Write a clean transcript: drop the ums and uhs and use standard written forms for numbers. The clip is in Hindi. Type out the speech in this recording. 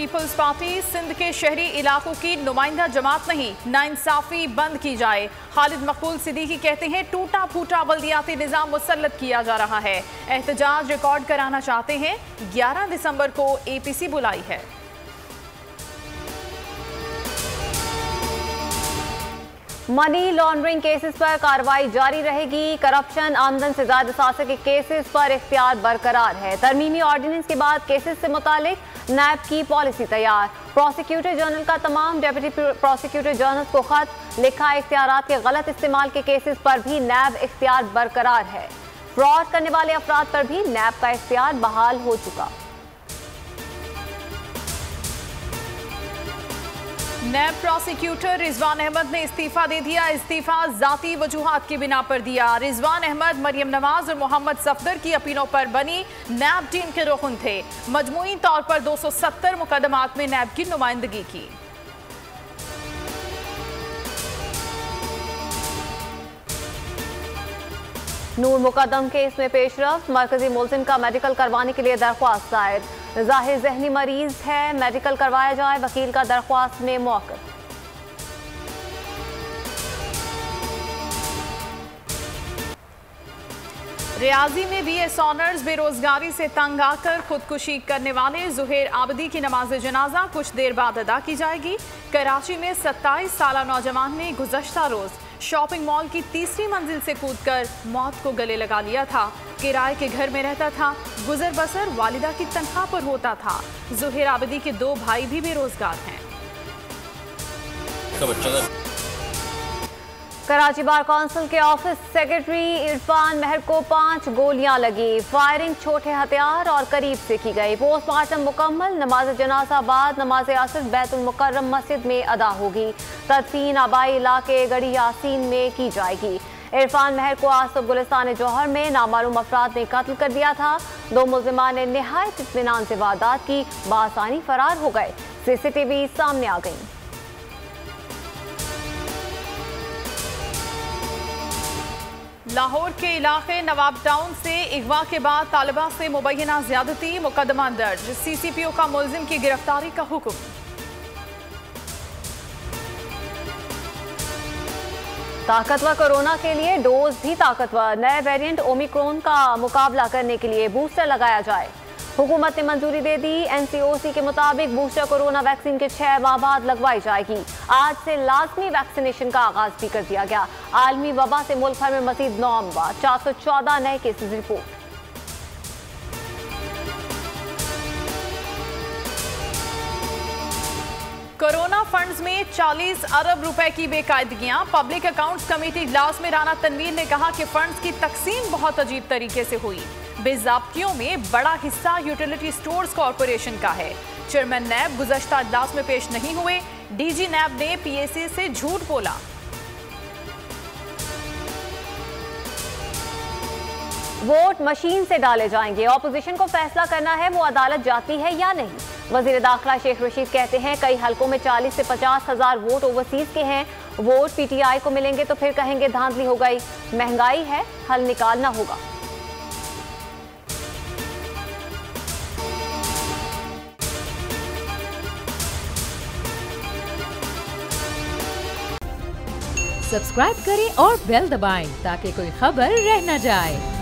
पीपल्स पार्टी सिंध के शहरी इलाकों की नुमाइंदा जमात नहीं, नाइंसाफी बंद की जाए। खालिद मकबूल सिद्दीकी कहते हैं टूटा फूटा बल्दियाती निजाम मुसल्लत किया जा रहा है। एहतजाज रिकॉर्ड कराना चाहते हैं। 11 दिसंबर को APC बुलाई है। मनी लॉन्ड्रिंग केसेस पर कार्रवाई जारी रहेगी। करप्शन, आमदन से ज्यादा सासे के केसेस पर इख्तियार बरकरार है। तरमीमी ऑर्डिनेंस के बाद केसेस से मुतालिक नैब की पॉलिसी तैयार। प्रोसिक्यूटर जनरल का तमाम डेप्यूटी प्रोसिक्यूटर जनरल को खत लिखा। इख्तियारात के गलत इस्तेमाल के केसेस पर भी नैब इख्तियार बरकरार है। फ्रॉड करने वाले अफराद पर भी नैब का इख्तियार बहाल हो चुका। नैब प्रोसिक्यूटर रिजवान अहमद ने इस्तीफा दे दिया। इस्तीफा जाती वजूहात की बिना पर दिया। रिजवान अहमद, मरियम नवाज और मोहम्मद सफदर की अपीलों पर बनी नैब टीम के रुकन थे। मजमूई तौर पर 270 मुकदमात में नैब की नुमाइंदगी की। नूर मुकदम केस में पेशरफ। मरकजी मुलजिम का मेडिकल करवाने के लिए दरख्वास्त दायर। जाहिर जहनी मरीज है, मेडिकल करवाया जाए। वकील का दरख्वास्त में मौक़िफ़। रियाजी में BS ऑनर्स बेरोजगारी से तंग आकर खुदकुशी करने वाले जुहेर आबदी की नमाज जनाजा कुछ देर बाद अदा की जाएगी। कराची में 27 साला नौजवान ने गुज़श्ता रोज शॉपिंग मॉल की तीसरी मंजिल से कूदकर मौत को गले लगा लिया था। किराए के घर में रहता था। गुजर बसर वालिदा की तनख्वाह पर होता था। जुहेर आबदी के 2 भाई भी बेरोजगार हैं। कराची बार काउंसिल के ऑफिस सेक्रेटरी इरफान महर को 5 गोलियां लगी। फायरिंग छोटे हथियार और करीब से की गई। पोस्टमार्टम मुकम्मल। नमाज जनाजा बाद नमाज असर बैतुल मुकर्रम मस्जिद में अदा होगी। तदफीन आबाई इलाके गढ़ी यासीन में की जाएगी। इरफान महर को आज सुबह गुलिस्तान जौहर में नामालूम अफराद ने कत्ल कर दिया था। 2 मुल्जिमान ने निहायत इत्मीनान से वारदात की, बासानी फरार हो गए। CCTV सामने आ गई। लाहौर के इलाके नवाब टाउन से अगवा के बाद तालिबा से मुबैना ज्यादती, मुकदमा दर्ज। CCPO का मुलजिम की गिरफ्तारी का हुक्म। ताकतवर कोरोना के लिए डोज भी ताकतवर। नए वेरिएंट ओमिक्रॉन का मुकाबला करने के लिए बूस्टर लगाया जाए। हुकूमत ने मंजूरी दे दी। NCOC के मुताबिक बूस्टर कोरोना वैक्सीन के 6 माह बाद लगवाई जाएगी। आज से लाजमी वैक्सीनेशन का आगाज भी कर दिया गया। आलमी वबा से मुल्क भर में मजीद 9 अमवात, 414 नए केसेज रिपोर्ट। कोरोना फंड्स में 40 अरब रुपए की बेकायदगियां। पब्लिक अकाउंट्स कमेटी इजलास में राना तनवीर ने कहा कि फंड्स की तकसीम बहुत अजीब तरीके से हुई। बेज़ाब्तियों में बड़ा हिस्सा यूटिलिटी स्टोर्स कॉरपोरेशन का है। चेयरमैन नैब गुज़श्ता इजलास में पेश नहीं हुए। DG नैब ने PAC से झूठ बोला। वोट मशीन से डाले जाएंगे। ऑपोजिशन को फैसला करना है वो अदालत जाती है या नहीं। वजीर दाखिला शेख रशीद कहते हैं कई हलकों में 40 से 50 हजार वोट ओवरसीज के हैं। वोट PTI को मिलेंगे तो फिर कहेंगे धांधली हो गई। महंगाई है, हल निकालना होगा। सब्सक्राइब करें और बेल दबाएं ताकि कोई खबर रह न जाए।